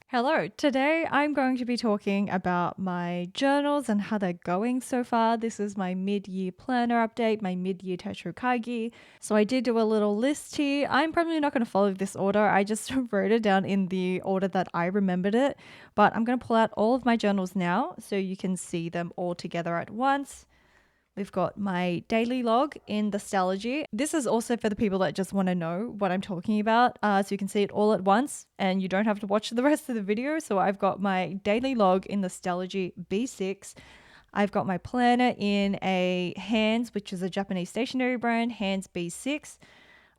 Hello, today I'm going to be talking about my journals and how they're going so far. This is my mid-year planner update, my mid-year techo kaigi. So I did do a little list here. I'm probably not going to follow this order. I just wrote it down in the order that I remembered it, but I'm going to pull out all of my journals now so you can see them all together at once. We've got my daily log in the Stalogy. This is also for the people that just want to know what I'm talking about. So you can see it all at once and you don't have to watch the rest of the video. So I've got my daily log in the Stalogy B6. I've got my planner in a Hands, which is a Japanese stationery brand, Hands B6.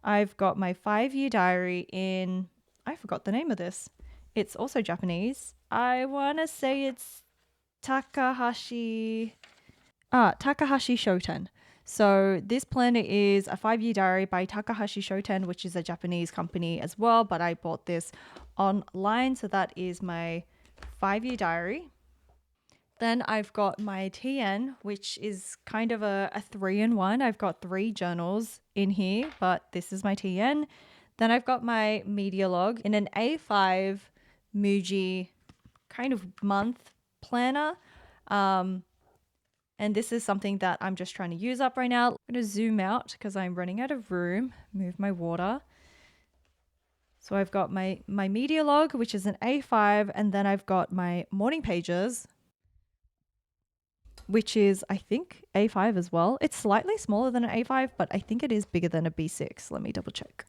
I've got my 5-year diary in, I forgot the name of this. It's also Japanese. I want to say it's Takahashi Shoten. So this planner is a 5-year diary by Takahashi Shoten, which is a Japanese company as well, but I bought this online. So that is my 5-year diary. Then I've got my TN, which is kind of a 3-in-1. I've got 3 journals in here, but this is my TN. Then I've got my media log in an A5 Muji kind of month planner. And this is something that I'm just trying to use up right now. I'm going to zoom out because I'm running out of room, move my water. So I've got my media log, which is an A5, and then I've got my morning pages, which is, I think, A5 as well. It's slightly smaller than an A5, but I think it is bigger than a B6. Let me double check.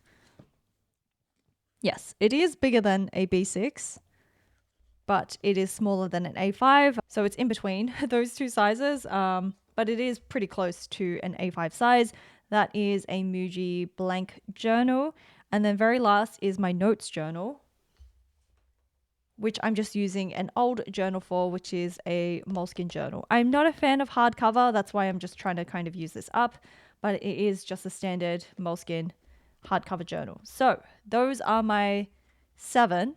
Yes, it is bigger than a B6, but it is smaller than an A5. So it's in between those two sizes, but it is pretty close to an A5 size. That is a Muji blank journal. And then very last is my notes journal, which I'm just using an old journal for, which is a Moleskine journal. I'm not a fan of hardcover. That's why I'm just trying to kind of use this up, but it is just a standard Moleskine hardcover journal. So those are my 7,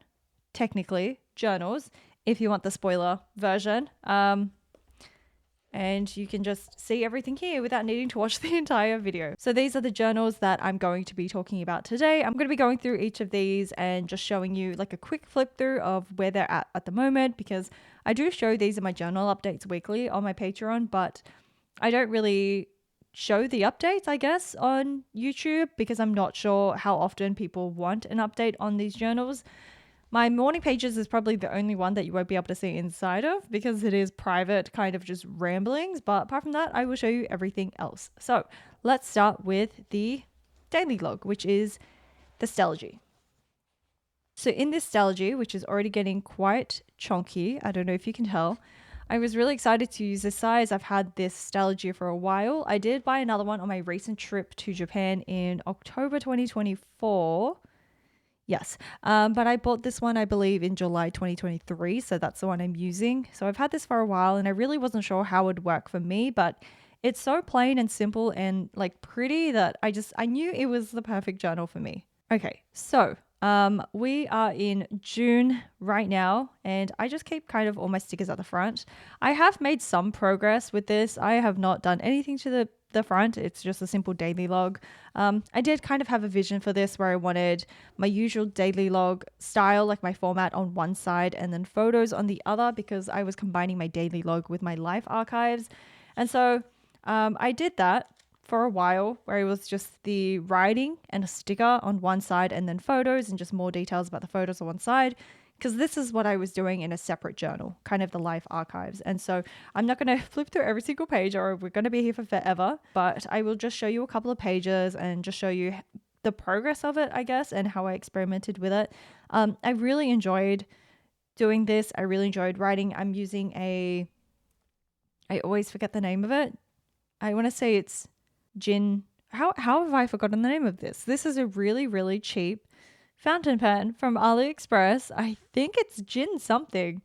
technically, journals if you want the spoiler version. And you can just see everything here without needing to watch the entire video. So these are the journals that I'm going to be talking about today. I'm going to be going through each of these and just showing you like a quick flip through of where they're at the moment, because I do show these in my journal updates weekly on my Patreon, but I don't really show the updates, I guess, on YouTube because I'm not sure how often people want an update on these journals. My morning pages is probably the only one that you won't be able to see inside of because it is private, kind of just ramblings. But apart from that, I will show you everything else. So let's start with the daily log, which is the Stalogy. So in this Stalogy, which is already getting quite chunky, I don't know if you can tell, I was really excited to use this size. I've had this Stalogy for a while. I did buy another one on my recent trip to Japan in October 2024. Yes, but I bought this one, I believe, in July 2023, so that's the one I'm using. So I've had this for a while, and I really wasn't sure how it would work for me, but it's so plain and simple and like pretty that I knew it was the perfect journal for me. Okay, so we are in June right now, and I just keep kind of all my stickers at the front. I have made some progress with this. I have not done anything to the front. It's just a simple daily log. I did kind of have a vision for this where I wanted my usual daily log style, like my format on one side and then photos on the other, because I was combining my daily log with my life archives. And so I did that for a while, where it was just the writing and a sticker on one side and then photos and just more details about the photos on one side, because this is what I was doing in a separate journal, kind of the life archives. And so I'm not going to flip through every single page or we're going to be here for forever, but I will just show you a couple of pages and just show you the progress of it, I guess, and how I experimented with it. I really enjoyed doing this. I really enjoyed writing. I'm using I always forget the name of it. I want to say it's Gin. How have I forgotten the name of this? This is a really, really cheap fountain pen from AliExpress. I think it's Gin something.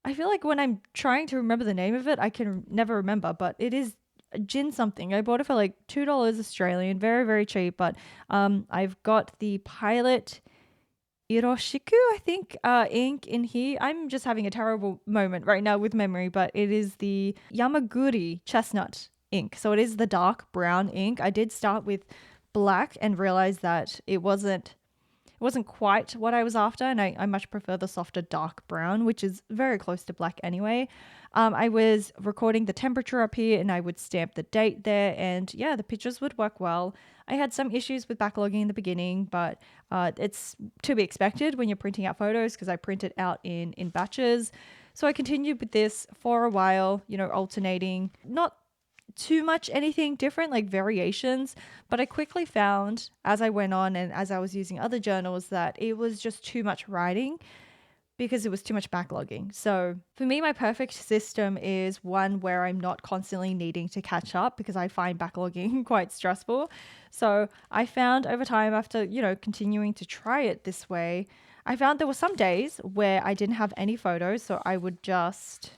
I feel like when I'm trying to remember the name of it, I can never remember, but it is Gin something. I bought it for like $2 Australian, very, very cheap. But I've got the Pilot Iroshiku, I think, ink in here. I'm just having a terrible moment right now with memory, but it is the Yamaguri chestnut ink. So it is the dark brown ink. I did start with black and realized that it wasn't It wasn't quite what I was after, and I much prefer the softer dark brown, which is very close to black anyway. I was recording the temperature up here and I would stamp the date there, and yeah, the pictures would work well. I had some issues with backlogging in the beginning, but it's to be expected when you're printing out photos because I print it out in batches. So I continued with this for a while, alternating, not too much anything different, like variations, but I quickly found as I went on and as I was using other journals that it was just too much writing because it was too much backlogging. So for me, my perfect system is one where I'm not constantly needing to catch up because I find backlogging quite stressful. So I found over time, after, continuing to try it this way, I found there were some days where I didn't have any photos. So I would just,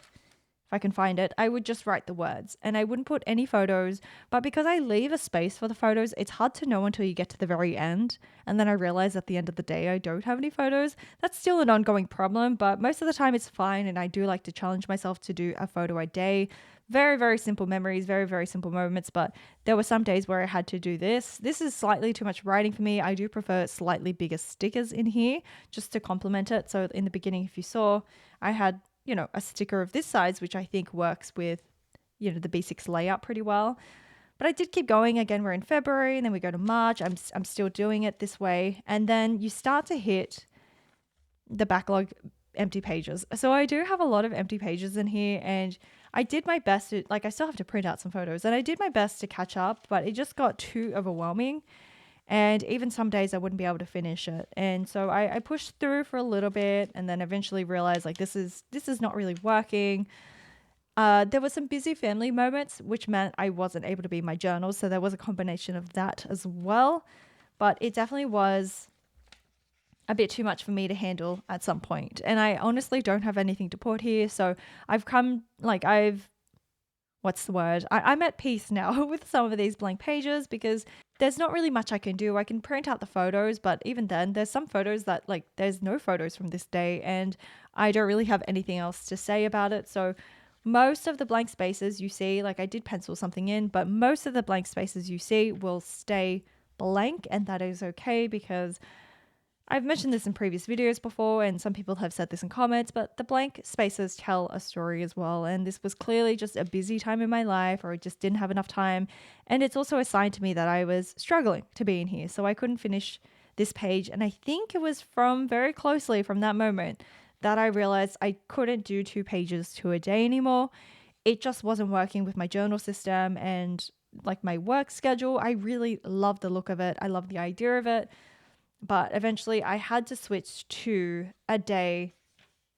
if I can find it, I would just write the words and I wouldn't put any photos. But because I leave a space for the photos, it's hard to know until you get to the very end. And then I realize at the end of the day, I don't have any photos. That's still an ongoing problem, but most of the time it's fine. And I do like to challenge myself to do a photo a day. Very, very simple memories, very, very simple moments. But there were some days where I had to do this. This is slightly too much writing for me. I do prefer slightly bigger stickers in here just to complement it. So in the beginning, if you saw, I had a sticker of this size, which I think works with, the B6 layout pretty well. But I did keep going. Again, we're in February and then we go to March. I'm still doing it this way. And then you start to hit the backlog empty pages. So I do have a lot of empty pages in here and I did my best to, I still have to print out some photos and I did my best to catch up, but it just got too overwhelming. And even some days I wouldn't be able to finish it. And so I pushed through for a little bit and then eventually realized this is not really working. There were some busy family moments, which meant I wasn't able to be in my journal. So there was a combination of that as well. But it definitely was a bit too much for me to handle at some point. And I honestly don't have anything to put here. So what's the word? I'm at peace now with some of these blank pages because there's not really much I can do. I can print out the photos, but even then, there's some photos that there's no photos from this day and I don't really have anything else to say about it. So most of the blank spaces you see, I did pencil something in, but most of the blank spaces you see will stay blank, and that is okay because I've mentioned this in previous videos before, and some people have said this in comments, but the blank spaces tell a story as well. And this was clearly just a busy time in my life, or I just didn't have enough time. And it's also a sign to me that I was struggling to be in here. So I couldn't finish this page. And I think it was very closely from that moment that I realized I couldn't do 2 pages to a day anymore. It just wasn't working with my journal system and my work schedule. I really love the look of it. I love the idea of it. But eventually I had to switch to a day,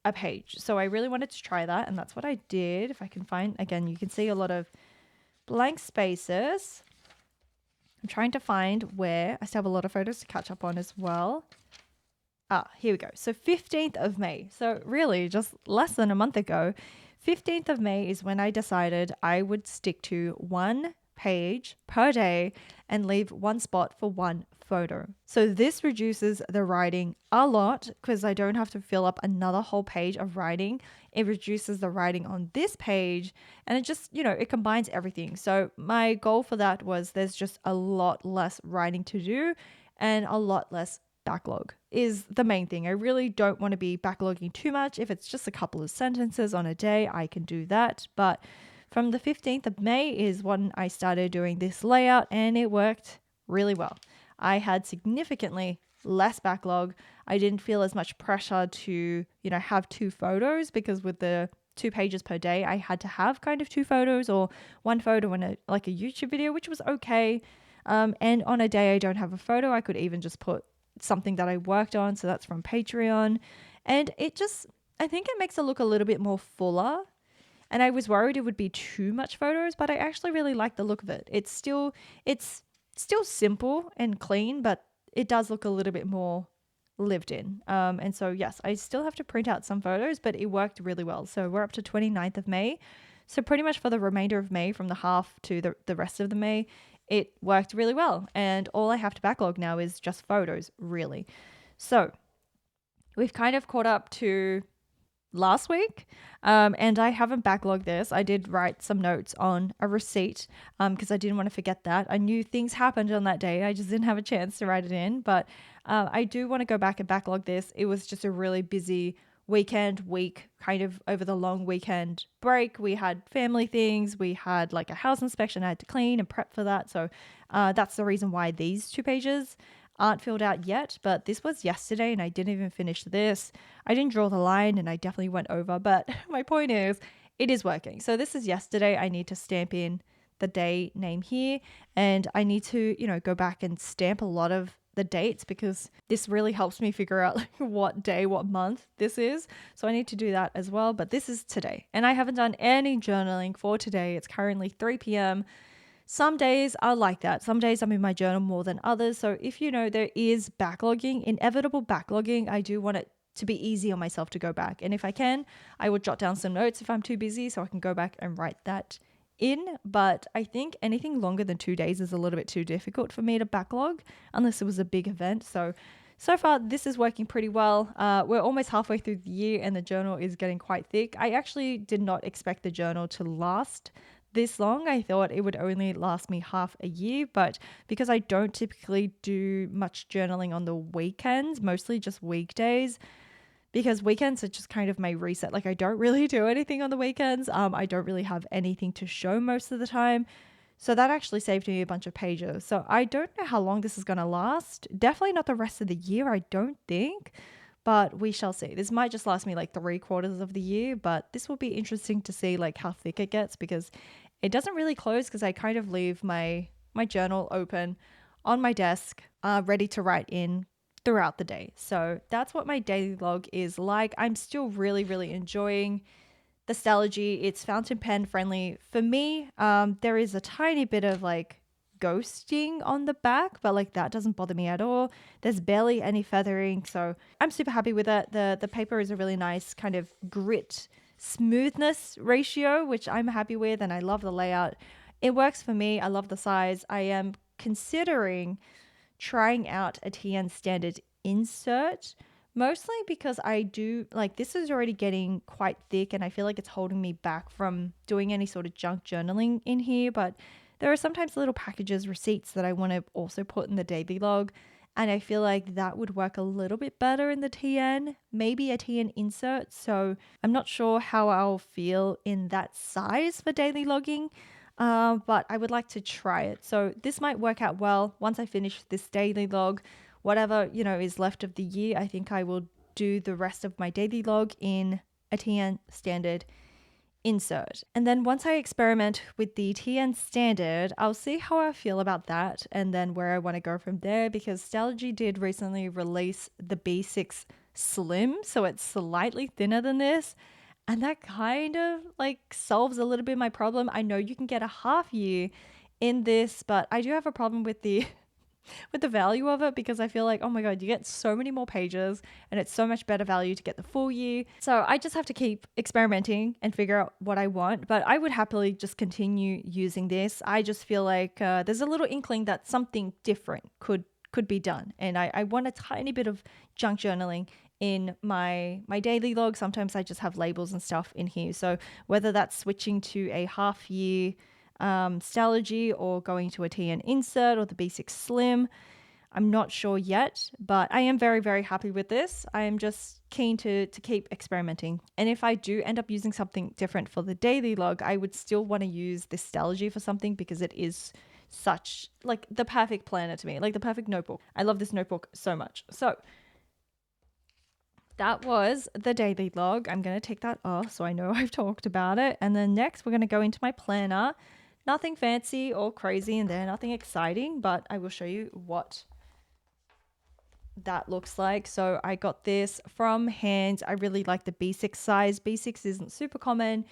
a page. So I really wanted to try that. And that's what I did. If I can find, again, you can see a lot of blank spaces. I'm trying to find where I still have a lot of photos to catch up on as well. Here we go. So 15th of May. So really just less than a month ago, 15th of May is when I decided I would stick to 1 page per day and leave 1 spot for 1 photo. So this reduces the writing a lot because I don't have to fill up another whole page of writing. It reduces the writing on this page and it just, it combines everything. So my goal for that was there's just a lot less writing to do and a lot less backlog is the main thing. I really don't want to be backlogging too much. If it's just a couple of sentences on a day, I can do that. But from the 15th of May is when I started doing this layout and it worked really well. I had significantly less backlog. I didn't feel as much pressure to, have 2 photos because with the 2 pages per day, I had to have kind of 2 photos or 1 photo in a YouTube video, which was okay. And on a day I don't have a photo, I could even just put something that I worked on. So that's from Patreon. And I think it makes it look a little bit more fuller. And I was worried it would be too much photos, but I actually really like the look of it. It's still simple and clean, but it does look a little bit more lived in. And so, yes, I still have to print out some photos, but it worked really well. So we're up to 29th of May. So pretty much for the remainder of May, from the half to the rest of the May, it worked really well. And all I have to backlog now is just photos, really. So we've kind of caught up to last week. And I haven't backlogged this. I did write some notes on a receipt because I didn't want to forget that. I knew things happened on that day. I just didn't have a chance to write it in. But I do want to go back and backlog this. It was just a really busy week, kind of over the long weekend break. We had family things. We had like a house inspection I had to clean and prep for that. So that's the reason why these 2 pages aren't filled out yet, but this was yesterday and I didn't even finish this. I didn't draw the line and I definitely went over, but my point is it is working. So this is yesterday. I need to stamp in the day name here, and I need to, go back and stamp a lot of the dates because this really helps me figure out like what day, what month this is. So I need to do that as well, but this is today. And I haven't done any journaling for today. It's currently 3 p.m. Some days are like that. Some days I'm in my journal more than others. So if there is backlogging, inevitable backlogging, I do want it to be easy on myself to go back. And if I can, I would jot down some notes if I'm too busy so I can go back and write that in. But I think anything longer than 2 days is a little bit too difficult for me to backlog unless it was a big event. So far, this is working pretty well. We're almost halfway through the year and the journal is getting quite thick. I actually did not expect the journal to last this long. I thought it would only last me half a year, but because I don't typically do much journaling on the weekends, mostly just weekdays, because weekends are just kind of my reset. Like I don't really do anything on the weekends. I don't really have anything to show most of the time. So that actually saved me a bunch of pages. So I don't know how long this is going to last. Definitely not the rest of the year, I don't think. But we shall see. This might just last me like 3/4 of the year, but this will be interesting to see like how thick it gets because it doesn't really close because I kind of leave my journal open on my desk, ready to write in throughout the day. So that's what my daily log is like. I'm still really, really enjoying the Stalogy. It's fountain pen friendly for me. There is a tiny bit of like ghosting on the back, but like that doesn't bother me at all. There's barely any feathering, so I'm super happy with it. The paper is a really nice kind of grit smoothness ratio, which I'm happy with, and I love the layout. It works for me. I love the size. I am considering trying out a TN standard insert, mostly because I do like this is already getting quite thick and I feel like it's holding me back from doing any sort of junk journaling in here. But there are sometimes little packages, receipts that I want to also put in the daily log, and I feel like that would work a little bit better in the TN, maybe a TN insert. So I'm not sure how I'll feel in that size for daily logging, but I would like to try it. So this might work out well once I finish this daily log. Whatever, is left of the year, I think I will do the rest of my daily log in a TN standard insert. And then once I experiment with the TN standard, I'll see how I feel about that and then where I want to go from there, because Stalogy did recently release the B6 Slim, so it's slightly thinner than this. And that kind of like solves a little bit my problem. I know you can get a half year in this, but I do have a problem with the value of it because I feel like, oh my God, you get so many more pages and it's so much better value to get the full year. So I just have to keep experimenting and figure out what I want, but I would happily just continue using this. I just feel like there's a little inkling that something different could be done. And I want a tiny bit of junk journaling in my daily log. Sometimes I just have labels and stuff in here. So whether that's switching to a half year Stalogy or going to a TN insert or the B6 Slim, I'm not sure yet, but I am very, very happy with this. I am just keen to keep experimenting. And if I do end up using something different for the daily log, I would still want to use this Stalogy for something because it is such like the perfect planner to me, like the perfect notebook. I love this notebook so much. So that was the daily log. I'm going to take that off so I know I've talked about it. And then next we're going to go into my planner. Nothing fancy or crazy in there, nothing exciting, but I will show you what that looks like. So I got this from Hand. I really like the B6 size. B6 isn't super common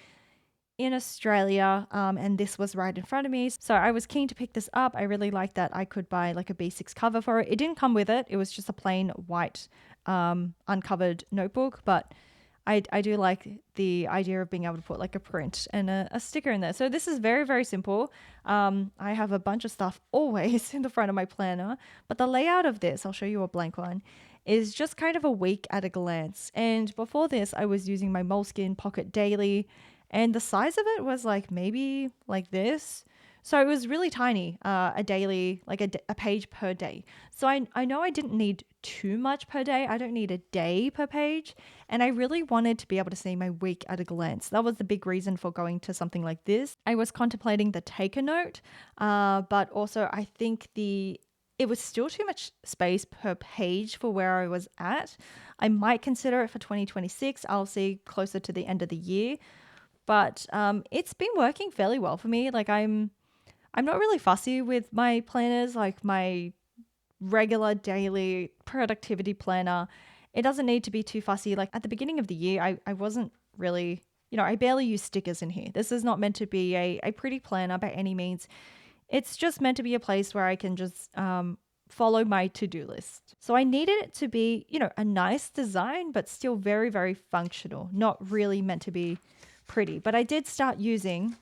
in Australia, and this was right in front of me. So I was keen to pick this up. I really liked that I could buy like a B6 cover for it. It didn't come with it. It was just a plain white uncovered notebook, but I do like the idea of being able to put like a print and a sticker in there. So this is very, very simple. I have a bunch of stuff always in the front of my planner, but the layout of this, I'll show you a blank one. is just kind of a week at a glance. And before this, I was using my Moleskine Pocket Daily, and the size of it was like maybe like this. So it was really tiny, a daily, like a page per day. So I know I didn't need too much per day. I don't need a day per page. And I really wanted to be able to see my week at a glance. That was the big reason for going to something like this. I was contemplating the take a note, but also I think it was still too much space per page for where I was at. I might consider it for 2026. I'll see closer to the end of the year. But it's been working fairly well for me. Like I'm not really fussy with my planners, like my regular daily productivity planner. It doesn't need to be too fussy. Like at the beginning of the year, I wasn't really, I barely use stickers in here. This is not meant to be a pretty planner by any means. It's just meant to be a place where I can just follow my to-do list. So I needed it to be, a nice design, but still very, very functional, not really meant to be pretty. But I did start using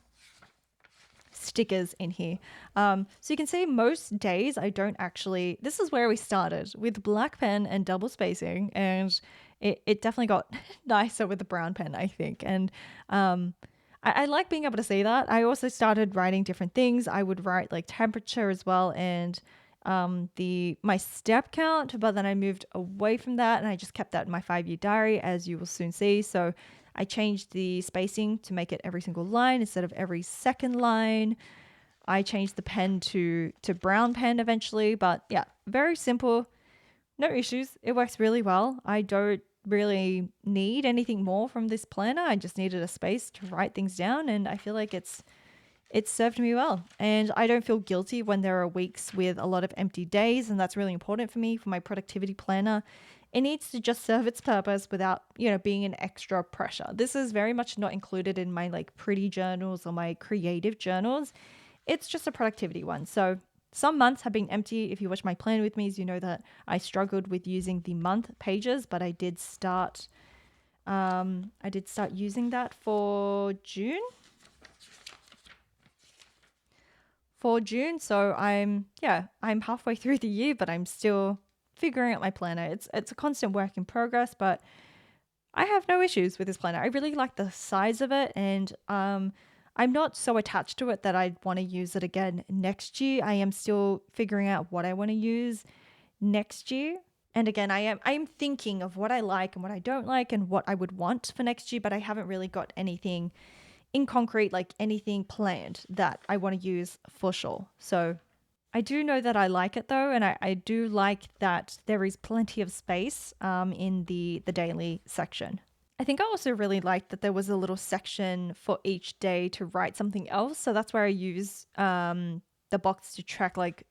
stickers in here. So you can see most days I don't actually, this is where we started with black pen and double spacing, and it definitely got nicer with the brown pen, I think. And I like being able to see that. I also started writing different things. I would write like temperature as well, and my step count, but then I moved away from that and I just kept that in my 5-year diary, as you will soon see. So I changed the spacing to make it every single line instead of every second line. I changed the pen to brown pen eventually, but yeah, very simple, no issues. It works really well. I don't really need anything more from this planner. I just needed a space to write things down, and I feel like it's served me well. And I don't feel guilty when there are weeks with a lot of empty days, and that's really important for me for my productivity planner. It needs to just serve its purpose without, being an extra pressure. This is very much not included in my like pretty journals or my creative journals. It's just a productivity one. So some months have been empty. If you watch my plan with me, you know that I struggled with using the month pages, but I did start using that for June. So I'm halfway through the year, but I'm still figuring out my planner. It's a constant work in progress, but I have no issues with this planner. I really like the size of it, and I'm not so attached to it that I'd want to use it again next year. I am still figuring out what I want to use next year. And again, I am thinking of what I like and what I don't like and what I would want for next year, but I haven't really got anything in concrete, like anything planned that I want to use for sure. So I do know that I like it though, and I do like that there is plenty of space in the daily section. I think I also really liked that there was a little section for each day to write something else. So that's where I use the box to track like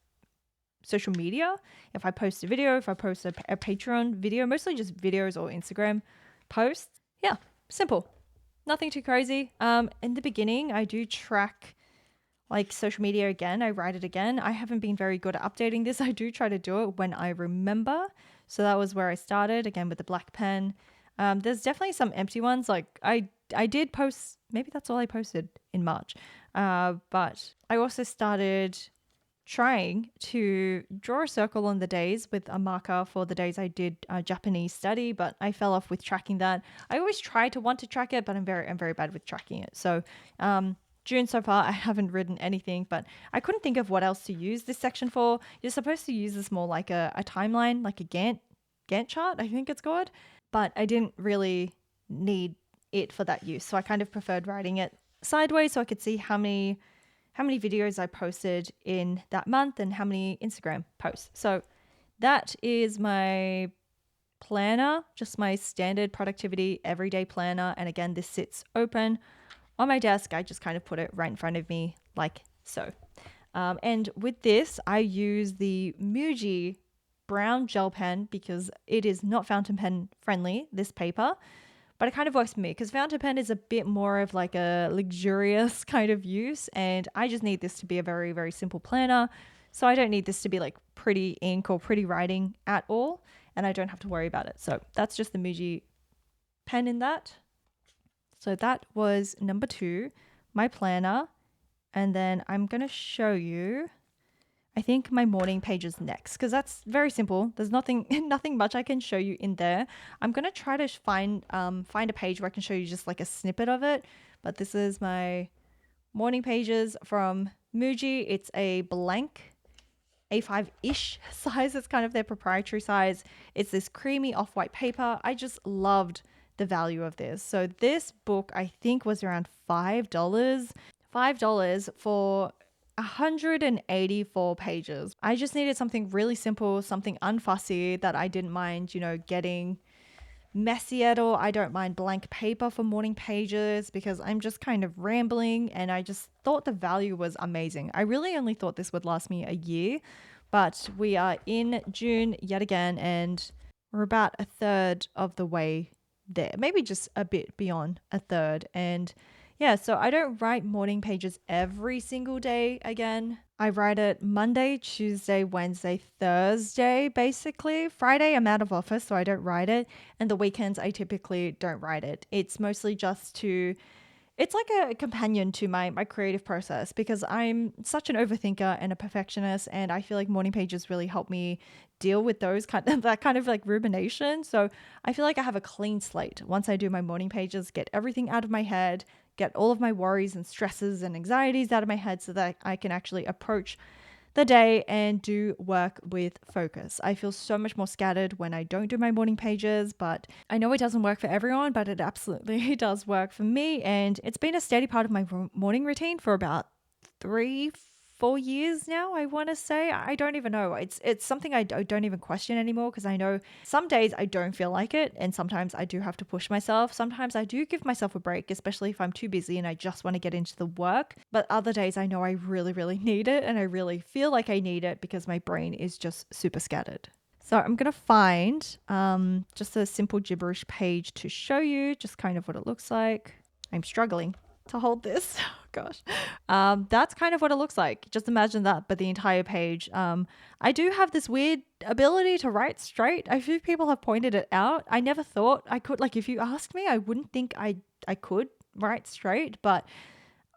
social media. If I post a video, if I post a Patreon video, mostly just videos or Instagram posts. Yeah, simple. Nothing too crazy. In the beginning, I do track like social media again. I write it again. I haven't been very good at updating this. I do try to do it when I remember. So that was where I started again with the black pen. There's definitely some empty ones. Like I did post, maybe that's all I posted in March. But I also started trying to draw a circle on the days with a marker for the days I did Japanese study, but I fell off with tracking that. I always try to want to track it, but I'm very bad with tracking it. So June so far, I haven't written anything, but I couldn't think of what else to use this section for. You're supposed to use this more like a timeline, like a Gantt chart, I think it's called, but I didn't really need it for that use. So I kind of preferred writing it sideways so I could see how many videos I posted in that month and how many Instagram posts. So that is my planner, just my standard productivity everyday planner. And again, this sits open on my desk. I just kind of put it right in front of me like so. And with this, I use the Muji brown gel pen because it is not fountain pen friendly, this paper. But it kind of works for me because fountain pen is a bit more of like a luxurious kind of use. And I just need this to be a very, very simple planner. So I don't need this to be like pretty ink or pretty writing at all. And I don't have to worry about it. So that's just the Muji pen in that. So that was number 2, my planner. And then I'm going to show you, I think my morning page is next because that's very simple. There's nothing nothing much I can show you in there. I'm gonna try to find a page where I can show you just like a snippet of it. But this is my morning pages from Muji. It's a blank A5-ish size. It's kind of their proprietary size. It's this creamy off-white paper. I just loved the value of this. So this book I think was around $5. $5 for 184 pages. I just needed something really simple, something unfussy that I didn't mind, getting messy at all. I don't mind blank paper for morning pages because I'm just kind of rambling, and I just thought the value was amazing. I really only thought this would last me a year, but we are in June yet again, and we're about a third of the way there, maybe just a bit beyond a third. And yeah, so I don't write morning pages every single day again. I write it Monday, Tuesday, Wednesday, Thursday, basically. Friday, I'm out of office, so I don't write it. And the weekends, I typically don't write it. It's mostly just it's like a companion to my creative process because I'm such an overthinker and a perfectionist, and I feel like morning pages really help me deal with that kind of like rumination. So I feel like I have a clean slate once I do my morning pages, get everything out of my head, get all of my worries and stresses and anxieties out of my head so that I can actually approach the day and do work with focus. I feel so much more scattered when I don't do my morning pages, but I know it doesn't work for everyone, but it absolutely does work for me. And it's been a steady part of my morning routine for about 3-4 years now, I want to say. I don't even know. It's something I don't even question anymore because I know some days I don't feel like it, and sometimes I do have to push myself. Sometimes I do give myself a break, especially if I'm too busy and I just want to get into the work. But other days I know I really, really need it, and I really feel like I need it because my brain is just super scattered. So I'm going to find just a simple gibberish page to show you just kind of what it looks like. I'm struggling to hold this. Oh, gosh. That's kind of what it looks like. Just imagine that, but the entire page. I do have this weird ability to write straight. A few people have pointed it out. I never thought I could. Like, if you asked me, I wouldn't think I could write straight, but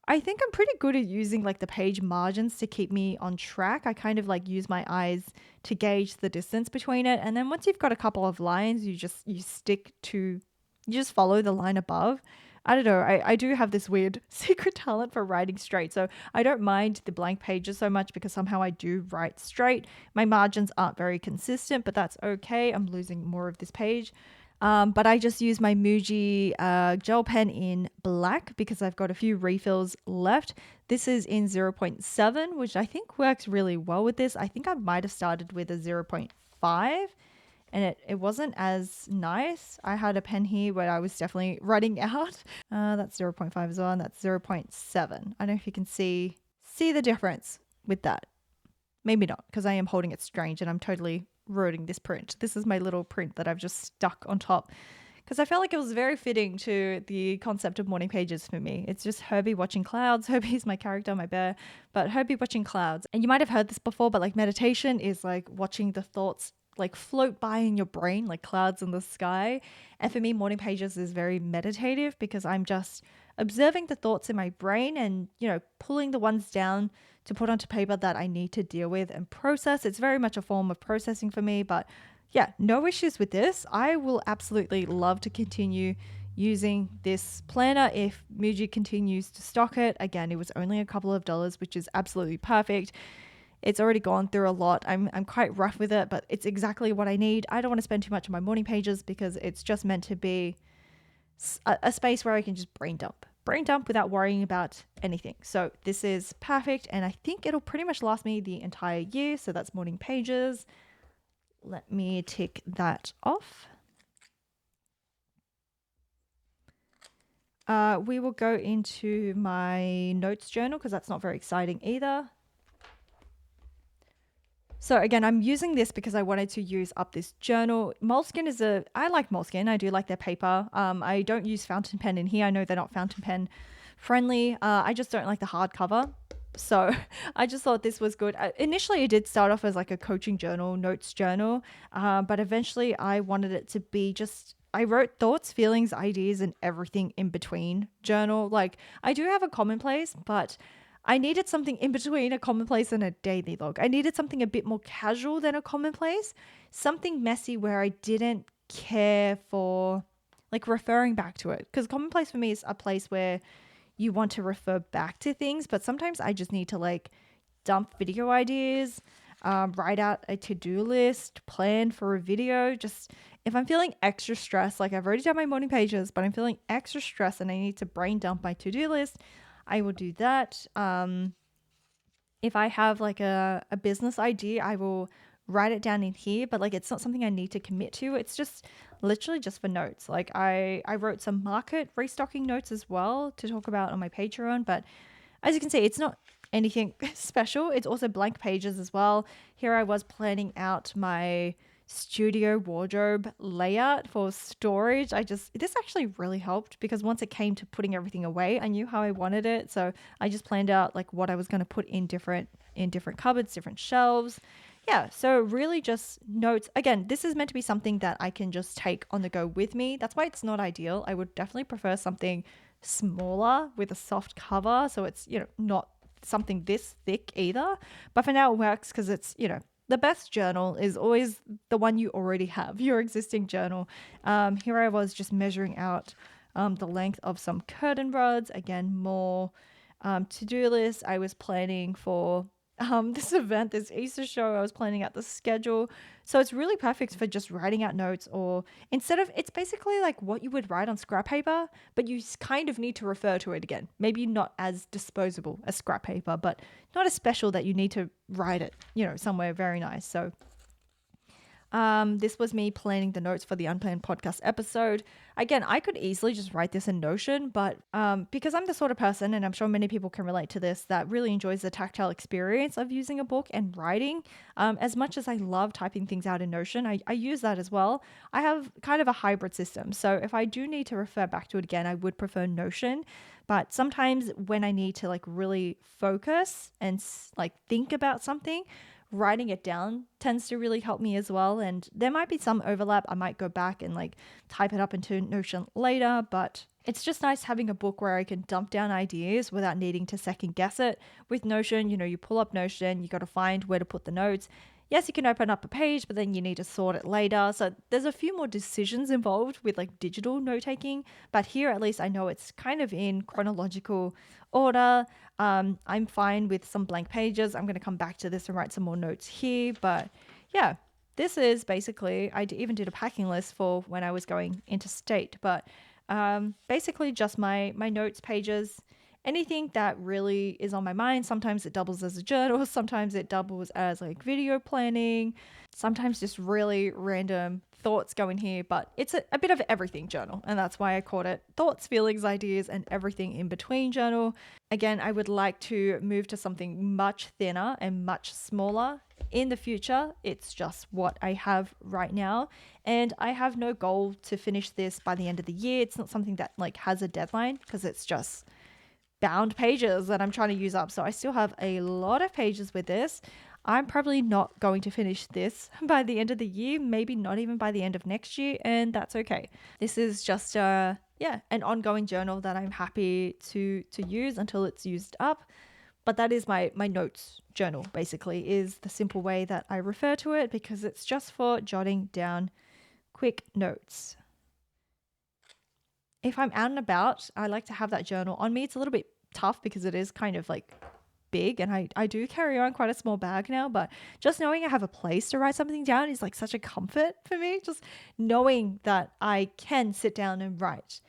I think I'm pretty good at using like the page margins to keep me on track. I kind of like use my eyes to gauge the distance between it. And then once you've got a couple of lines, you just follow the line above. I don't know. I do have this weird secret talent for writing straight. So I don't mind the blank pages so much because somehow I do write straight. My margins aren't very consistent, but that's okay. I'm losing more of this page. But I just use my Muji gel pen in black because I've got a few refills left. This is in 0.7, which I think works really well with this. I think I might have started with a 0.5. And it wasn't as nice. I had a pen here where I was definitely running out. That's 0.5 as well, and that's 0.7. I don't know if you can see the difference with that. Maybe not, because I am holding it strange and I'm totally ruining this print. This is my little print that I've just stuck on top because I felt like it was very fitting to the concept of morning pages for me. It's just Herbie watching clouds. Herbie's my character, my bear, but Herbie watching clouds. And you might have heard this before, but like meditation is like watching the thoughts like float by in your brain like clouds in the sky. And for me, morning pages is very meditative because I'm just observing the thoughts in my brain and, pulling the ones down to put onto paper that I need to deal with and process. It's very much a form of processing for me, but yeah, no issues with this. I will absolutely love to continue using this planner if Muji continues to stock it. Again, it was only a couple of dollars, which is absolutely perfect. It's already gone through a lot. I'm quite rough with it, but it's exactly what I need. I don't want to spend too much on my morning pages because it's just meant to be a space where I can just brain dump without worrying about anything. So this is perfect, and I think it'll pretty much last me the entire year. So that's morning pages. Let me tick that off. We will go into my notes journal because that's not very exciting either. So again, I'm using this because I wanted to use up this journal. Moleskine I like Moleskine. I do like their paper. I don't use fountain pen in here. I know they're not fountain pen friendly. I just don't like the hardcover. So I just thought this was good. Initially, it did start off as like a coaching journal, notes journal. But eventually I wanted it to be I wrote thoughts, feelings, ideas, and everything in between journal. Like I do have a commonplace, but I needed something in between a commonplace and a daily log. I needed something a bit more casual than a commonplace, something messy where I didn't care for like referring back to it. Because commonplace for me is a place where you want to refer back to things, but sometimes I just need to like dump video ideas, write out a to-do list, plan for a video. Just if I'm feeling extra stressed, like I've already done my morning pages, but I'm feeling extra stressed and I need to brain dump my to-do list, I will do that. If I have like a business idea, I will write it down in here, but like it's not something I need to commit to. It's just literally just for notes. Like I wrote some market restocking notes as well to talk about on my Patreon, but as you can see, it's not anything special. It's also blank pages as well. Here I was planning out my studio wardrobe layout for storage. This actually really helped because once it came to putting everything away, I knew how I wanted it. So I just planned out like what I was going to put in different cupboards, different shelves. Yeah, so really just notes. Again, this is meant to be something that I can just take on the go with me. That's why it's not ideal. I would definitely prefer something smaller with a soft cover, so it's, not something this thick either. But for now it works because it's, the best journal is always the one you already have, your existing journal. Here I was just measuring out the length of some curtain rods. Again, more to-do list. I was planning for this event, this Easter show. I was planning out the schedule. So it's really perfect for just writing out notes, or it's basically like what you would write on scrap paper, but you kind of need to refer to it again. Maybe not as disposable as scrap paper, but not as special that you need to write it, somewhere very nice. So this was me planning the notes for the Unplanned podcast episode. Again, I could easily just write this in Notion, but because I'm the sort of person, and I'm sure many people can relate to this, that really enjoys the tactile experience of using a book and writing, as much as I love typing things out in Notion, I use that as well. I have kind of a hybrid system. So if I do need to refer back to it again, I would prefer Notion. But sometimes when I need to like really focus and like think about something, writing it down tends to really help me as well. And there might be some overlap. I might go back and like type it up into Notion later, but it's just nice having a book where I can dump down ideas without needing to second guess it. With Notion, you pull up Notion, you got to find where to put the notes. Yes, you can open up a page, but then you need to sort it later. So there's a few more decisions involved with like digital note taking. But here, at least I know it's kind of in chronological order. I'm fine with some blank pages. I'm going to come back to this and write some more notes here. But yeah, this is basically, even did a packing list for when I was going interstate. But basically just my notes pages. Anything that really is on my mind. Sometimes it doubles as a journal, sometimes it doubles as like video planning, sometimes just really random thoughts go in here, but it's a bit of everything journal, and that's why I called it thoughts, feelings, ideas, and everything in between journal. Again, I would like to move to something much thinner and much smaller in the future. It's just what I have right now, and I have no goal to finish this by the end of the year. It's not something that like has a deadline because it's just bound pages that I'm trying to use up. So I still have a lot of pages with this. I'm probably not going to finish this by the end of the year, maybe not even by the end of next year, and that's okay. This is just an ongoing journal that I'm happy to use until it's used up. But that is my notes journal, basically, is the simple way that I refer to it, because it's just for jotting down quick notes. If I'm out and about, I like to have that journal on me. It's a little bit tough because it is kind of like big, and I do carry on quite a small bag now, but just knowing I have a place to write something down is like such a comfort for me. Just knowing that I can sit down and write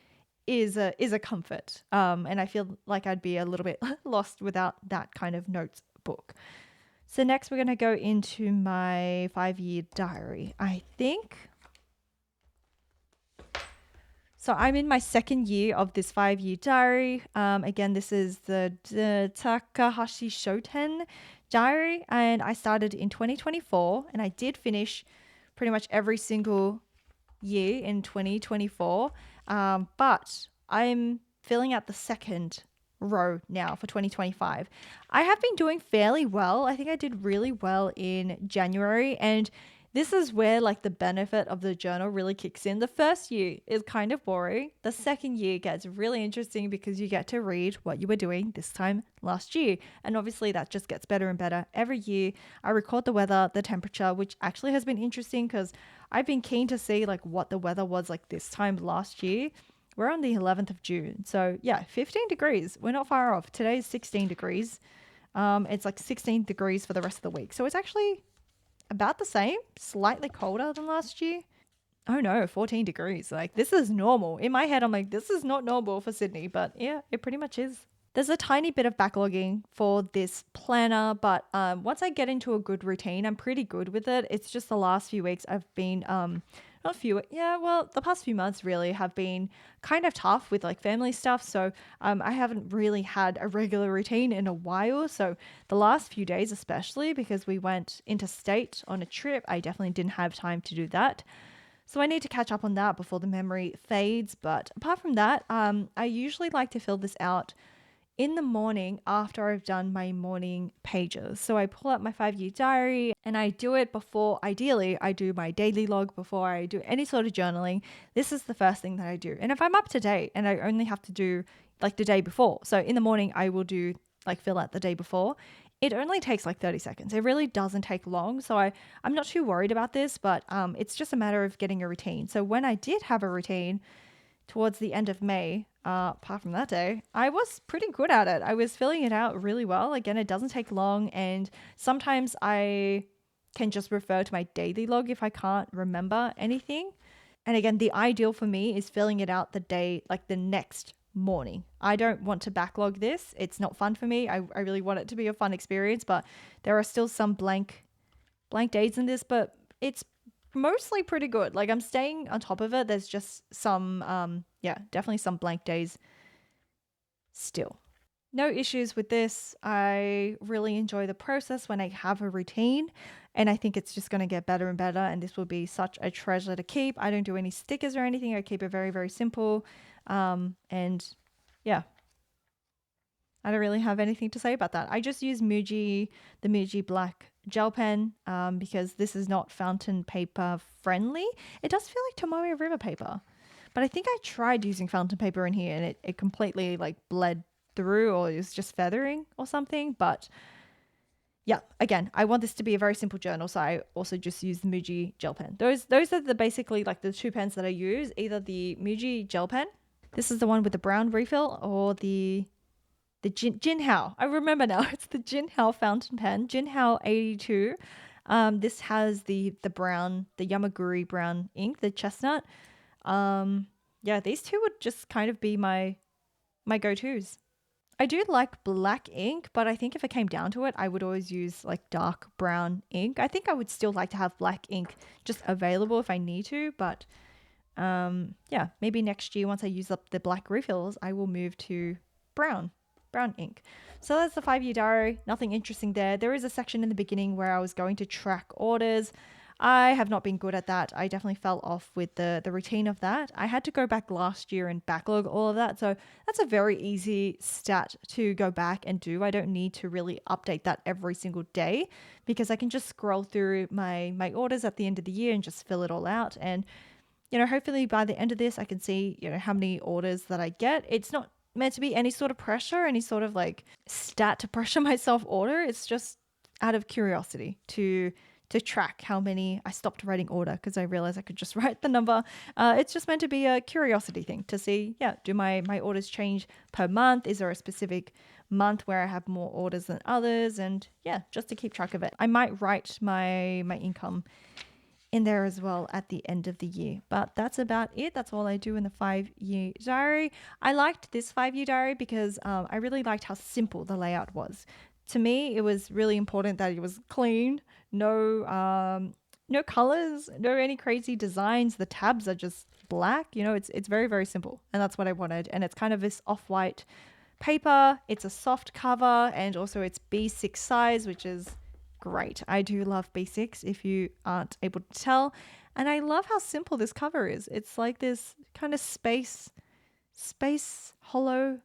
is a comfort. And I feel like I'd be a little bit lost without that kind of notes book. So next we're going to go into my 5-year diary, I think. So I'm in my second year of this 5-year diary. Again, this is the Takahashi Shoten diary, and I started in 2024, and I did finish pretty much every single year in 2024. But I'm filling out the second row now for 2025. I have been doing fairly well. I think I did really well in January, and This is where like the benefit of the journal really kicks in. The first year is kind of boring. The second year gets really interesting because you get to read what you were doing this time last year. And obviously that just gets better and better every year. I record the weather, the temperature, which actually has been interesting because I've been keen to see like what the weather was like this time last year. We're on the 11th of June. So yeah, 15 degrees. We're not far off. Today's 16 degrees. It's like 16 degrees for the rest of the week. So it's actually about the same, slightly colder than last year. Oh no, 14 degrees. Like, this is normal. In my head, I'm like, this is not normal for Sydney, but yeah, it pretty much is. There's a tiny bit of backlogging for this planner, but once I get into a good routine, I'm pretty good with it. It's just the last few weeks I've been not few, yeah, well, the past few months really have been kind of tough with like family stuff. So I haven't really had a regular routine in a while. So the last few days, especially because we went interstate on a trip, I definitely didn't have time to do that. So I need to catch up on that before the memory fades. But apart from that, I usually like to fill this out in the morning after I've done my morning pages. So I pull out my 5 year diary and I do it before, ideally, I do my daily log before I do any sort of journaling. This is the first thing that I do. And if I'm up to date and I only have to do like the day before, so in the morning, I will do like fill out the day before. It only takes like 30 seconds. It really doesn't take long. So I'm not too worried about this, but it's just a matter of getting a routine. So when I did have a routine, towards the end of May, apart from that day, I was pretty good at it. I was filling it out really well. Again, it doesn't take long. And sometimes I can just refer to my daily log if I can't remember anything. And again, the ideal for me is filling it out the day, like the next morning. I don't want to backlog this. It's not fun for me. I really want it to be a fun experience, but there are still some blank days in this, but it's mostly pretty good. Like I'm staying on top of it. There's just some, yeah, definitely some blank days still. No issues with this. I really enjoy the process when I have a routine, and I think it's just going to get better and better. And this will be such a treasure to keep. I don't do any stickers or anything. I keep it very, very simple. And yeah, I don't really have anything to say about that. I just use the Muji black gel pen because this is not fountain paper friendly. It does feel like Tomoe River paper, but I think I tried using fountain paper in here and it completely like bled through, or it was just feathering or something. But yeah, again, I want this to be a very simple journal, so I also just use the Muji gel pen. Those are the basically like the two pens that I use, either the Muji gel pen. This is the one with the brown refill, or the Jinhao. I remember now. It's the Jinhao fountain pen, Jinhao 82. This has the brown, the Yamaguri brown ink, the chestnut. Yeah, these two would just kind of be my go-tos. I do like black ink, but I think if it came down to it, I would always use like dark brown ink. I think I would still like to have black ink just available if I need to, but yeah, maybe next year once I use up the black refills, I will move to brown ink. So that's the 5 year diary. Nothing interesting there. There is a section in the beginning where I was going to track orders. I have not been good at that. I definitely fell off with the routine of that. I had to go back last year and backlog all of that. So that's a very easy stat to go back and do. I don't need to really update that every single day because I can just scroll through my orders at the end of the year and just fill it all out. And, you know, hopefully by the end of this, I can see, you know, how many orders that I get. It's not meant to be any sort of pressure, any sort of like stat to pressure myself order. It's just out of curiosity to track how many I stopped writing order because I realized I could just write the number. It's just meant to be a curiosity thing to see, yeah, do my orders change per month? Is there a specific month where I have more orders than others? And yeah, just to keep track of it. I might write my income in there as well at the end of the year. But that's about it. That's all I do in the 5 year diary. I liked this 5 year diary because I really liked how simple the layout was. To me, it was really important that it was clean, no colors, no any crazy designs. The tabs are just black. You know, it's very, very simple. And that's what I wanted. And it's kind of this off-white paper. It's a soft cover and also it's B6 size, which is great. I do love B6 if you aren't able to tell. And I love how simple this cover is. It's like this kind of space hollow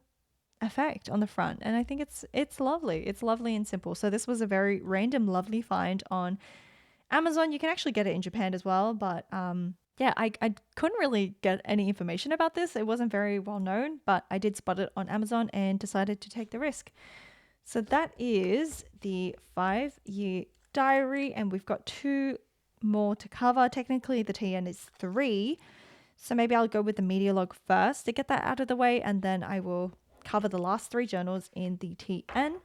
effect on the front, and I think it's lovely. It's lovely and simple. So this was a very random lovely find on Amazon. You can actually get it in Japan as well, but yeah, I couldn't really get any information about this. It wasn't very well known, but I did spot it on Amazon and decided to take the risk. So that is the 5-year diary, and we've got 2 more to cover. Technically, the TN is 3. So maybe I'll go with the media log first to get that out of the way, and then I will cover the last 3 journals in the TN.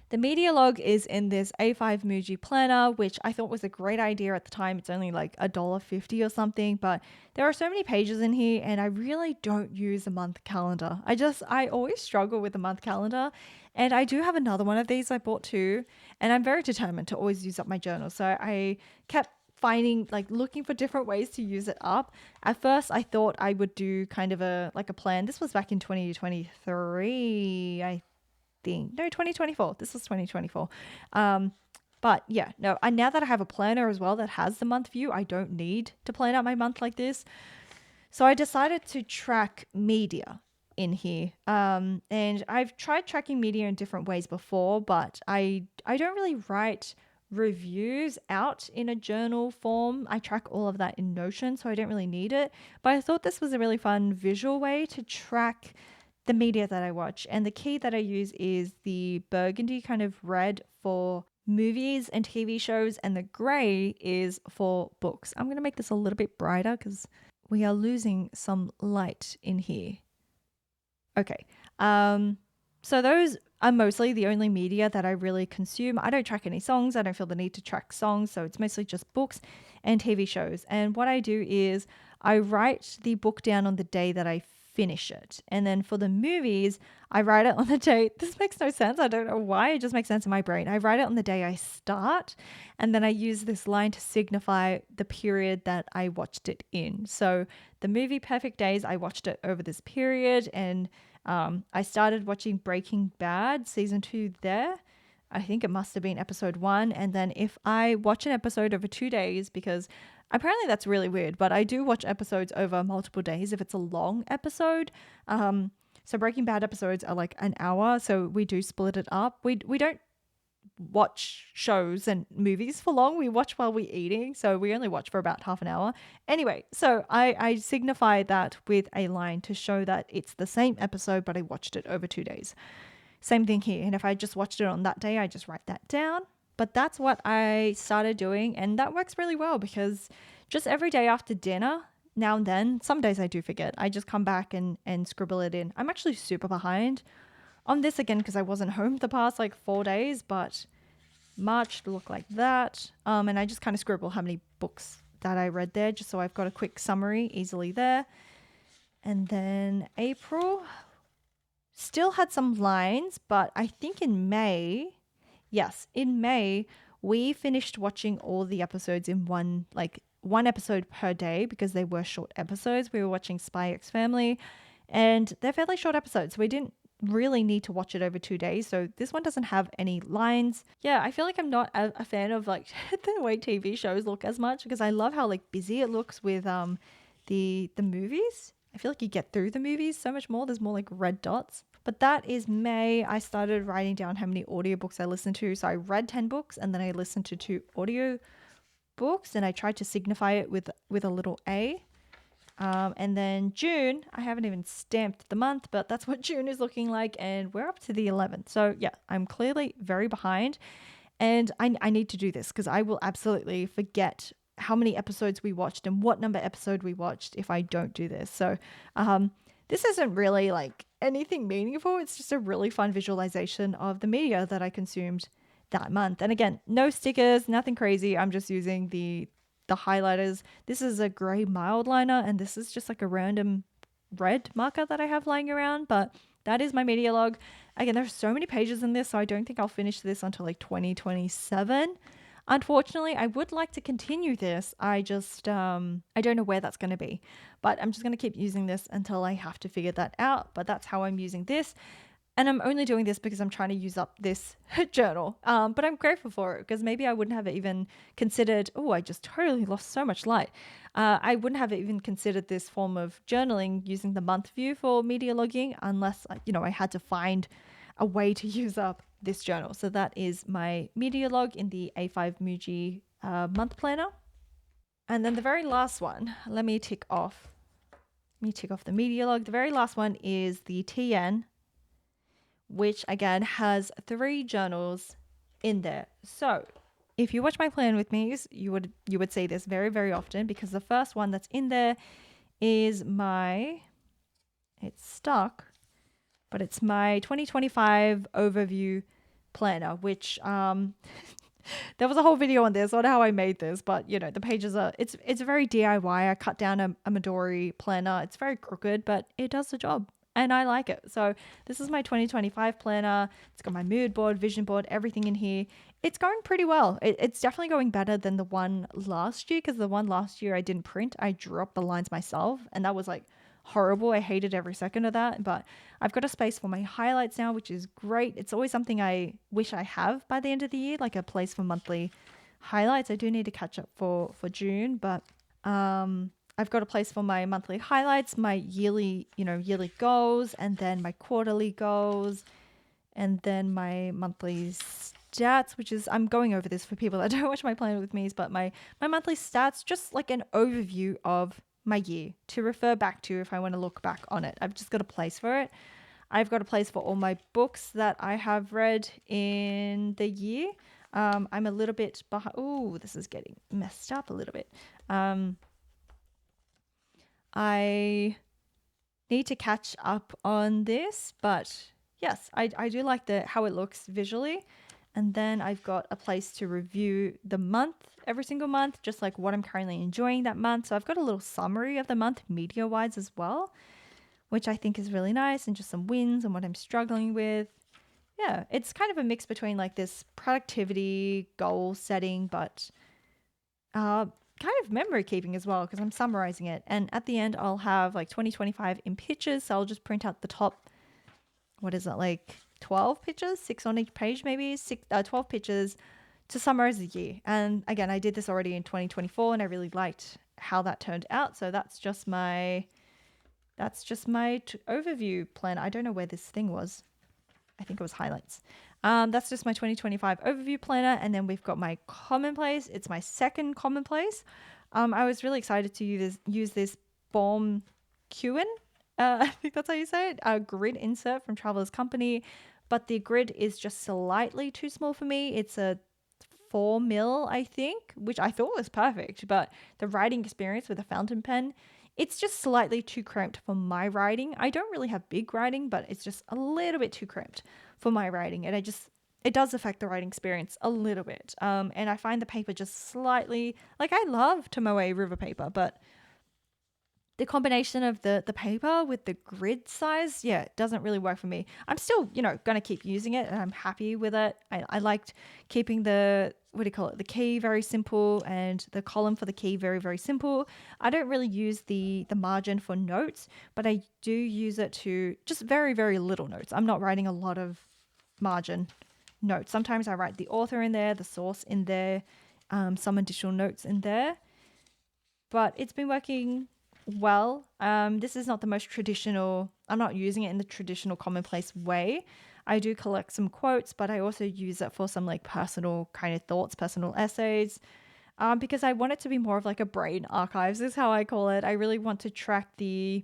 The media log is in this A5 Muji planner, which I thought was a great idea at the time. It's only like $1.50 or something, but there are so many pages in here and I really don't use a month calendar. I always struggle with the month calendar, and I do have another one of these I bought too, and I'm very determined to always use up my journal. So I kept looking for different ways to use it up. At first I thought I would do kind of a plan. This was back in 2023, I think. No, 2024. This was 2024. But yeah, no, now that I have a planner as well that has the month view, I don't need to plan out my month like this. So I decided to track media in here. And I've tried tracking media in different ways before, but I don't really write reviews out in a journal form. I track all of that in Notion, so I don't really need it. But I thought this was a really fun visual way to track the media that I watch. And the key that I use is the burgundy kind of red for movies and TV shows, and the gray is for books. I'm going to make this a little bit brighter because we are losing some light in here. Okay. So those are mostly the only media that I really consume. I don't track any songs. I don't feel the need to track songs. So it's mostly just books and TV shows. And what I do is I write the book down on the day that I finish it. And then for the movies, I write it on the day. This makes no sense. I don't know why. It just makes sense in my brain. I write it on the day I start. And then I use this line to signify the period that I watched it in. So the movie Perfect Days, I watched it over this period. And I started watching Breaking Bad season 2 there. I think it must have been episode 1. And then if I watch an episode over 2 days, because apparently that's really weird, but I do watch episodes over multiple days if it's a long episode. So Breaking Bad episodes are like an hour, so we do split it up. We don't watch shows and movies for long. We watch while we're eating, so we only watch for about half an hour. Anyway, so I signify that with a line to show that it's the same episode, but I watched it over 2 days. Same thing here. And if I just watched it on that day, I just write that down. But that's what I started doing, and that works really well because just every day after dinner, now and then, some days I do forget, I just come back and scribble it in. I'm actually super behind on this again because I wasn't home the past 4 days, but March looked like that. And I just kind of scribble how many books that I read there, just so I've got a quick summary easily there. And then April still had some lines, but I think in May, we finished watching all the episodes in one episode per day because they were short episodes. We were watching Spy X Family, and they're fairly short episodes, so we didn't really need to watch it over 2 days. So this one doesn't have any lines. Yeah, I feel like I'm not a fan of the way TV shows look as much because I love how busy it looks with the movies. I feel like you get through the movies so much more. There's more red dots. But that is May. I started writing down how many audiobooks I listened to. So I read 10 books and then I listened to 2 audio books, and I tried to signify it with a little A. And then June, I haven't even stamped the month, but that's what June is looking like. And we're up to the 11th. So yeah, I'm clearly very behind. And I need to do this because I will absolutely forget how many episodes we watched and what number episode we watched if I don't do this. So this isn't really anything meaningful. It's just a really fun visualization of the media that I consumed that month. And again, no stickers, nothing crazy. I'm just using the highlighters. This is a gray mild liner, and this is just a random red marker that I have lying around. But that is my media log. Again, there's so many pages in this, so I don't think I'll finish this until 2027. Unfortunately, I would like to continue this. I just, I don't know where that's going to be, but I'm just going to keep using this until I have to figure that out. But that's how I'm using this. And I'm only doing this because I'm trying to use up this journal. But I'm grateful for it because maybe I wouldn't have even considered, I just totally lost so much light. I wouldn't have even considered this form of journaling using the month view for media logging unless, I had to find a way to use up this journal. So that is my media log in the A5 Muji month planner. And then the very last one, let me tick off the media log. The very last one is the TN, which again has 3 journals in there. So if you watch my plan with me, you would see this very, very often, because the first one that's in there is it's stuck, but it's my 2025 overview planner, which there was a whole video on this on how I made this, but you know, the pages are, it's very DIY. I cut down a Midori planner. It's very crooked, but it does the job and I like it. So this is my 2025 planner. It's got my mood board, vision board, everything in here. It's going pretty well. It's definitely going better than the one last year, because the one last year I didn't print. I drew up the lines myself and that was like horrible. I hated every second of that, but I've got a space for my highlights now, which is great. It's always something I wish I have by the end of the year, like a place for monthly highlights. I do need to catch up for June, but I've got a place for my monthly highlights, my yearly goals, and then my quarterly goals, and then my monthly stats, which is, I'm going over this for people that don't watch my planner with me, but my monthly stats, just like an overview of my year to refer back to if I want to look back on it. I've just got a place for it. I've got a place for all my books that I have read in the year. I'm a little bit behind. Oh, this is getting messed up a little bit. I need to catch up on this, but yes, I do like how it looks visually. And then I've got a place to review the month, every single month, just like what I'm currently enjoying that month. So I've got a little summary of the month media-wise as well, which I think is really nice, and just some wins and what I'm struggling with. Yeah, it's kind of a mix between like this productivity, goal setting, but kind of memory keeping as well, because I'm summarizing it. And at the end, I'll have like 2025 in pictures. So I'll just print out the top, what is it, like 12 pictures, 6 on each page, maybe 12 pictures to summarize the year. And again, I did this already in 2024 and I really liked how that turned out. So that's just my overview plan. I don't know where this thing was. I think it was highlights. That's just my 2025 overview planner. And then we've got my commonplace. It's my second commonplace. I was really excited to use this Bomb Qin. I think that's how you say it. A grid insert from Traveler's Company, but the grid is just slightly too small for me. It's a 4 mil, I think, which I thought was perfect, but the writing experience with a fountain pen, it's just slightly too cramped for my writing. I don't really have big writing, but it's just a little bit too cramped for my writing, and it does affect the writing experience a little bit. And I find the paper just slightly, like, I love Tomoe River paper, but the combination of the paper with the grid size, yeah, it doesn't really work for me. I'm still, going to keep using it and I'm happy with it. I liked keeping the key very simple, and the column for the key very, very simple. I don't really use the margin for notes, but I do use it to just very, very little notes. I'm not writing a lot of margin notes. Sometimes I write the author in there, the source in there, some additional notes in there. But it's been working well. This is not the most traditional. I'm not using it in the traditional commonplace way. I do collect some quotes, but I also use it for some like personal kind of thoughts, personal essays, because I want it to be more of like a brain archives is how I call it. I really want to track the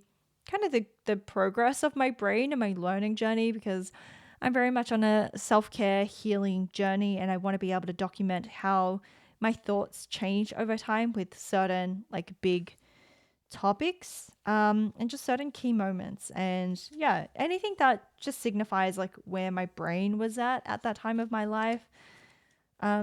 kind of the progress of my brain and my learning journey, because I'm very much on a self-care healing journey, and I want to be able to document how my thoughts change over time with certain like big topics, and just certain key moments, and yeah, anything that just signifies like where my brain was at that time of my life.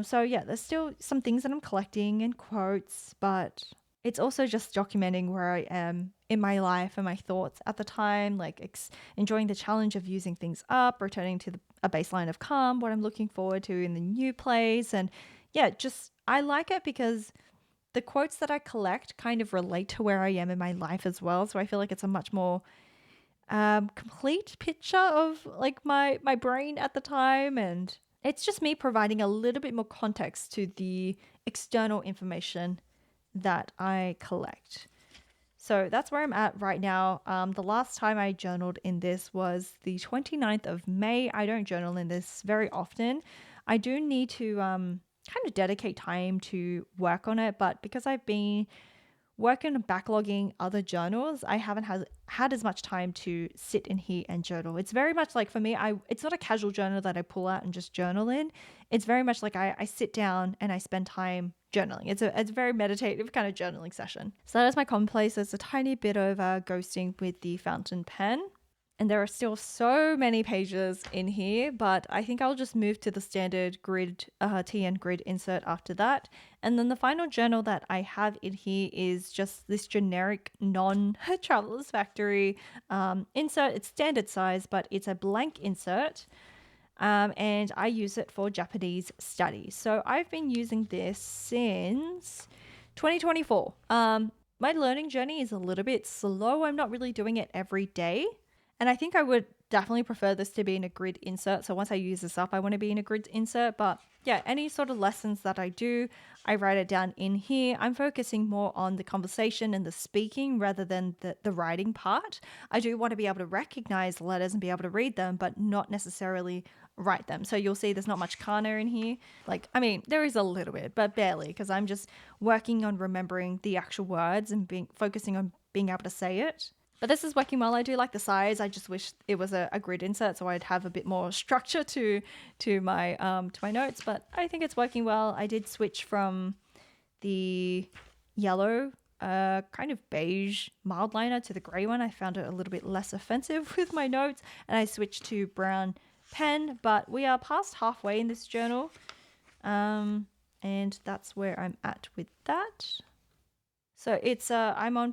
So yeah, there's still some things that I'm collecting and quotes, but it's also just documenting where I am in my life and my thoughts at the time, like enjoying the challenge of using things up, returning to a baseline of calm, what I'm looking forward to in the new place. And yeah, just I like it because the quotes that I collect kind of relate to where I am in my life as well. So I feel like it's a much more complete picture of like my brain at the time. And it's just me providing a little bit more context to the external information that I collect. So that's where I'm at right now. The last time I journaled in this was the 29th of May. I don't journal in this very often. I do need to kind of dedicate time to work on it, but because I've been working on backlogging other journals, I haven't had as much time to sit in here and journal. It's very much like for me, it's not a casual journal that I pull out and just journal in. It's very much like I sit down and I spend time journaling. It's a very meditative kind of journaling session. So that is my commonplace. There's a tiny bit of ghosting with the fountain pen. And there are still so many pages in here, but I think I'll just move to the standard grid, TN grid insert after that. And then the final journal that I have in here is just this generic non-Traveler's Factory insert. It's standard size, but it's a blank insert. And I use it for Japanese study. So I've been using this since 2024. My learning journey is a little bit slow. I'm not really doing it every day. And I think I would definitely prefer this to be in a grid insert. So once I use this up, I want to be in a grid insert. But yeah, any sort of lessons that I do, I write it down in here. I'm focusing more on the conversation and the speaking rather than the writing part. I do want to be able to recognize letters and be able to read them, but not necessarily write them. So you'll see there's not much kana in here. There is a little bit, but barely, because I'm just working on remembering the actual words and focusing on being able to say it. But this is working well. I do like the size. I just wish it was a grid insert so I'd have a bit more structure to my notes. But I think it's working well. I did switch from the yellow kind of beige mild liner to the grey one. I found it a little bit less offensive with my notes, and I switched to brown pen. But we are past halfway in this journal, and that's where I'm at with that. So it's I'm on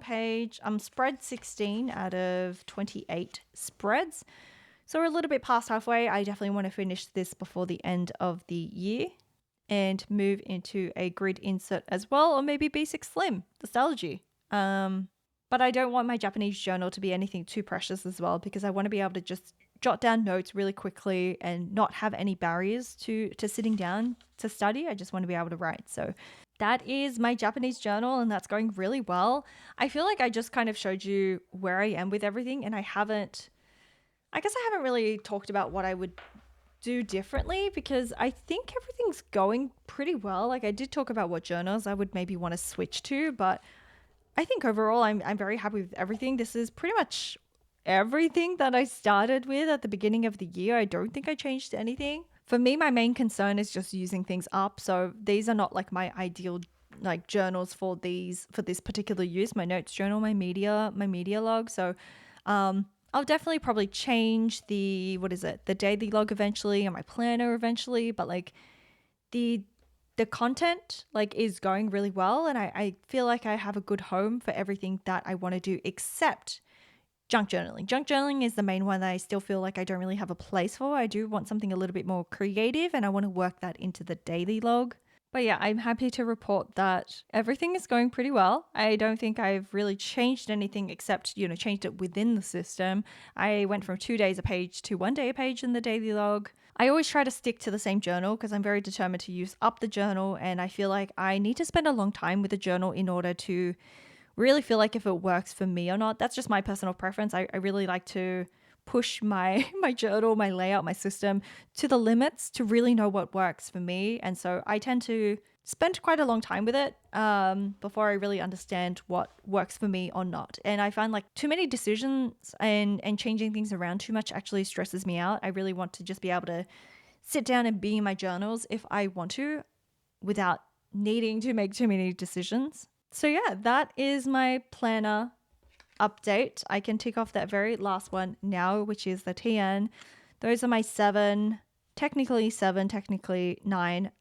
spread 16 out of 28 spreads. So we're a little bit past halfway. I definitely want to finish this before the end of the year and move into a grid insert as well, or maybe basic slim, nostalgia. But I don't want my Japanese journal to be anything too precious as well, because I want to be able to just jot down notes really quickly and not have any barriers to sitting down to study. I just want to be able to write. So that is my Japanese journal, and that's going really well. I feel like I just kind of showed you where I am with everything, and I haven't really talked about what I would do differently, because I think everything's going pretty well. Like, I did talk about what journals I would maybe want to switch to, but I think overall I'm very happy with everything. This is pretty much everything that I started with at the beginning of the year. I don't think I changed anything. For me, my main concern is just using things up. So these are not like my ideal like journals for this particular use. My notes journal, my media log. So I'll definitely probably change the daily log eventually, and my planner eventually. But like the content like is going really well, and I feel like I have a good home for everything that I want to do except junk journaling. Junk journaling is the main one that I still feel like I don't really have a place for. I do want something a little bit more creative, and I want to work that into the daily log. But yeah, I'm happy to report that everything is going pretty well. I don't think I've really changed anything except, changed it within the system. I went from 2 days a page to 1 day a page in the daily log. I always try to stick to the same journal because I'm very determined to use up the journal, and I feel like I need to spend a long time with the journal in order to really feel like if it works for me or not. That's just my personal preference. I really like to push my journal, my layout, my system to the limits to really know what works for me. And so I tend to spend quite a long time with it before I really understand what works for me or not. And I find like too many decisions and changing things around too much actually stresses me out. I really want to just be able to sit down and be in my journals if I want to, without needing to make too many decisions. So yeah, that is my planner update. I can tick off that very last one now, which is the TN. Those are my technically 9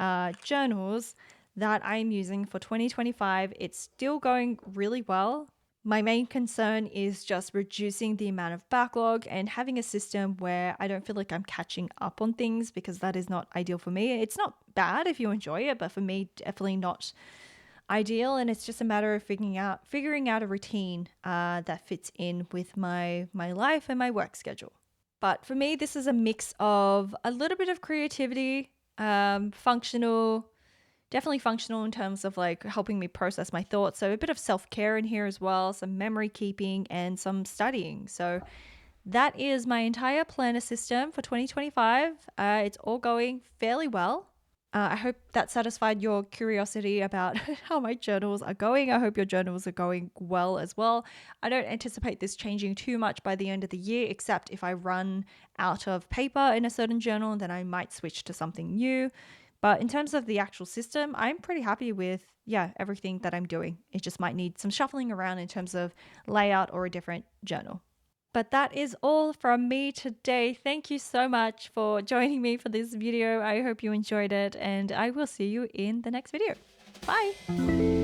journals that I'm using for 2025. It's still going really well. My main concern is just reducing the amount of backlog and having a system where I don't feel like I'm catching up on things, because that is not ideal for me. It's not bad if you enjoy it, but for me, definitely not ideal. And it's just a matter of figuring out a routine that fits in with my life and my work schedule. But for me, this is a mix of a little bit of creativity, functional, Definitely functional in terms of like helping me process my thoughts. So a bit of self-care in here as well, some memory keeping and some studying. So that is my entire planner system for 2025. It's all going fairly well. I hope that satisfied your curiosity about how my journals are going. I hope your journals are going well as well. I don't anticipate this changing too much by the end of the year, except if I run out of paper in a certain journal, then I might switch to something new. But in terms of the actual system, I'm pretty happy with, yeah, everything that I'm doing. It just might need some shuffling around in terms of layout or a different journal. But that is all from me today. Thank you so much for joining me for this video. I hope you enjoyed it, and I will see you in the next video. Bye!